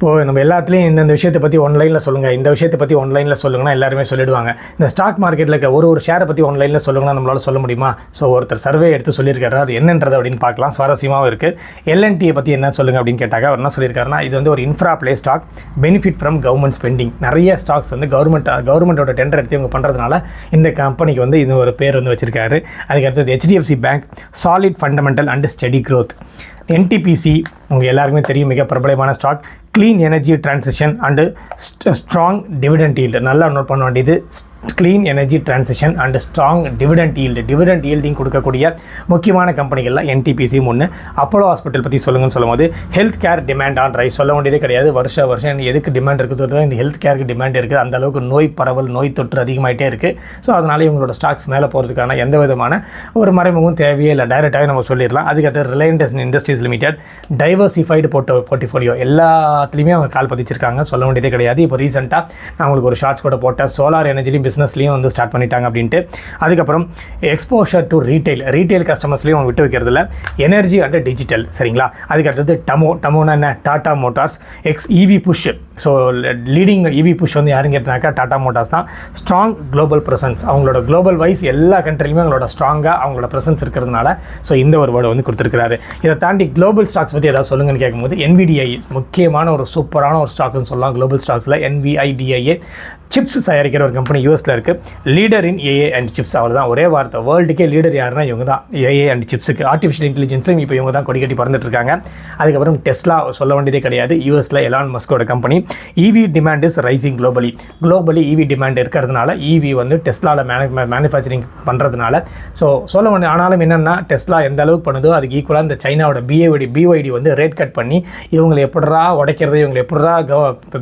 இப்போது நம்ம எல்லாத்துலேயும் இந்த விஷயத்தை பற்றி ஆன்லைனில் சொல்லுங்கள், இந்த விஷயத்தை பற்றி ஆன்லைனில் சொல்லுங்கன்னா எல்லாருமே சொல்லிடுவாங்க. இந்த ஸ்டாக் மார்க்கெட்டில் இருக்க ஒரு ஷேரை பற்றி ஆன்லைனில் சொல்லுங்கன்னா நம்மளால் சொல்ல முடியுமா? ஸோ ஒருத்தர் சர்வே எடுத்து சொல்லியிருக்காரு, அது என்னன்றது அப்படின்னு பார்க்கலாம். சுவாரஸ்யமாகவும் இருக்குது. எல்என்டியை பற்றி என்ன சொல்லுங்கள் அப்படின்னு கேட்டாங்க. அவர் என்ன சொல்லியிருக்காருன்னா, இது வந்து ஒரு infra play stock, benefit from government spending. நிறைய ஸ்டாக்ஸ் வந்து கவர்மெண்ட்டோட டெண்டர் எடுத்து இவங்க பண்ணுறதுனால இந்த கம்பெனிக்கு வந்து இது ஒரு பேர் வந்து வச்சிருக்காரு. அதுக்கு அடுத்தது HDFC bank, solid fundamental and steady growth. NTPC உங்கள் எல்லாருக்குமே தெரியும், மிக பிரபலமான stock. Clean energy transition and strong dividend yield. நல்லா நோட் பண்ண வேண்டியது, clean energy transition and strong dividend yield. Dividend yielding கொடுக்கக்கூடிய முக்கியமான கம்பெனிகளில் NTPC ஒன்று. அப்போலோ ஹாஸ்பிட்டல் பற்றி சொல்லுங்கன்னு சொல்லும்போது, health care demand on rise. சொல்ல வேண்டியதே கிடையாது. வருஷம் எதுக்கு டிமாண்ட் இருக்குது, இந்த ஹெல்த் கேருக்கு டிமாண்ட் இருக்குது. அந்த அளவுக்கு நோய் பரவல், நோய் தொற்று அதிகமாகிட்டே இருக்குது. ஸோ அதனால் இவங்களோட ஸ்டாக்ஸ் மேலே போகிறதுக்கான எந்த விதமான ஒரு மறைமுகம் தேவையே இல்லை, டைரெக்டாகவே நம்ம சொல்லிடலாம். அதுக்கடுத்து Reliance industries limited, diversified portfolio. எல்லாத்துலேயுமே அவங்க கால் பதிச்சிருக்காங்க, சொல்ல வேண்டியதே கிடையாது. இப்போ ரீசெண்டாக நான் உங்களுக்கு ஒரு ஷார்ட்ஸ் கூட போட்டேன், சோலார் எனர்ஜிலையும் பிஸ்னஸ்லையும் வந்து ஸ்டார்ட் பண்ணிட்டாங்க அப்படின்ட்டு. அதுக்கப்புறம் எக்ஸ்போஷர் டு ரீட்டைல் கஸ்டமர்ஸ்லையும் அவங்க விட்டு வைக்கிறது இல்லை. எனர்ஜி அண்ட் டிஜிட்டல், சரிங்களா. அதுக்கு அடுத்தது டமோனா என்ன, Tata motors. EV push. So leading EV push வந்து யாருன்னு கேட்டாக்கா டாடா மோட்டார்ஸ் தான். Strong global presence. அவங்களோட குளோபல் வைஸ் எல்லா கண்ட்ரிலையுமே அவங்களோட ஸ்ட்ராங்காக அவங்களோட ப்ரெசன்ஸ் இருக்கிறதுனால ஸோ இந்த ஒரு வேர்டு வந்து கொடுத்துருக்காரு. இதை தாண்டி குளோபல் ஸ்டாக்ஸ் பற்றி ஏதாவது சொல்லுங்கன்னு கேட்கும்போது, NVDIA முக்கியமான ஒரு சூப்பரான ஒரு ஸ்டாக்னு சொல்லலாம். குளோபல் ஸ்டாக்ஸில் NVIDIA சிப்ஸ் தயாரிக்கிற ஒரு கம்பெனி யூஎஸில் இருக்குது. Leader in AI and chips. அவர் தான் ஒரே வார்த்தை, வேர்ல்டுக்கே லீடர் யாருன்னா இவங்க தான். AI அண்ட் சிப்ஸுக்கு, ஆர்டிஃபிஷியல் இன்டெலிஜென்ஸ்லையும் இப்போ இவங்க தான் கொடிக்கட்டி பறந்துட்டு இருக்காங்க. அதுக்கப்புறம் டெஸ்லா சொல்ல வேண்டியதே கிடையாது, யூஎஸில் எலான் மஸ்கோட கம்பெனி. EV demand is rising globally. EV demand இருக்கிறதுனால EV வந்து டெஸ்லாவில் மேனுஃபேக்சரிங் பண்ணுறதுனால ஸோ சொல்ல வேண்டிய. ஆனாலும் என்னென்னா, டெஸ்லா எந்த அளவுக்கு பண்ணுதோ அதுக்கு ஈக்குவலாக இந்த சைனாவோட BYD வந்து ரேட் கட் பண்ணி இவங்களை எப்படா உடைக்கிறது, இவங்களை எப்படா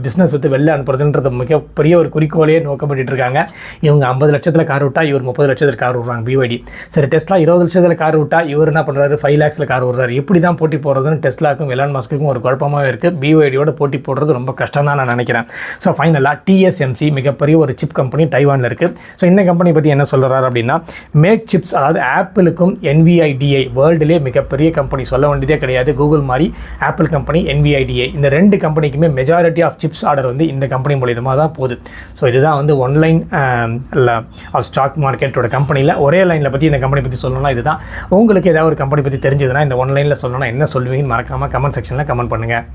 பிஸ்னஸ் வந்து வெளில அனுப்புறதுன்றது மிகப்பெரிய ஒரு குறிக்கோளையே நோக்கப்பட்டு இருக்காங்க. இவங்க 50 லட்சத்தில் கார் விட்டா இவர் 30 லட்சத்தில் கார் விடுறாங்க BYD. சரி, டெஸ்லா 20 லட்சத்தில் கார் விட்டா இவர் என்ன பண்ணுறாரு, 5 lakhsல கார் விடுறாரு. எப்படி தான் போட்டி போடுறதுன்னு டெஸ்லாக்கும் எலான் மஸ்க்குக்கும் ஒரு குழப்பமாகவே இருக்குது. BYDயோட போட்டி போடுறது ரொம்ப கஷ்டம் தான் நான் நினைக்கிறேன். ஸோ ஃபைனலாக TSMC மிகப்பெரிய ஒரு சிப் கம்பெனி டைவானில் இருக்குது. ஸோ இந்த கம்பெனி பற்றி என்ன சொல்கிறாரு அப்படின்னா, மேக் சிப்ஸ், அதாவது ஆப்பிளுக்கும் NVIDIA வேர்ல்டுலேயே மிகப்பெரிய கம்பெனி, சொல்ல வேண்டியதே கிடையாது. கூகுள் மாதிரி ஆப்பிள் கம்பெனி, NVIDIA இந்த ரெண்டு கம்பெனிக்குமே மெஜாரிட்டி ஆஃப் சிப்ஸ் ஆர்டர் வந்து இந்த கம்பெனி மூலியமாக தான் போகுது. ஸோ இதுதான் வந்து ஒன்லைன் ஆஃப் ஸ்டாக் மார்க்கெட்டோட கம்பெனியில் ஒரே லைனில் பற்றி இந்த கம்பெனி பற்றி சொல்லணும்னா இதுதான். உங்களுக்கு ஏதாவது ஒரு கம்பெனி பற்றி தெரிஞ்சதுன்னா இந்த ஒன்லைனில் சொல்லணும்னா என்ன சொல்லுவீங்கன்னு மறக்காமல் கமெண்ட் செக்ஷனில் கமெண்ட் பண்ணுங்கள்.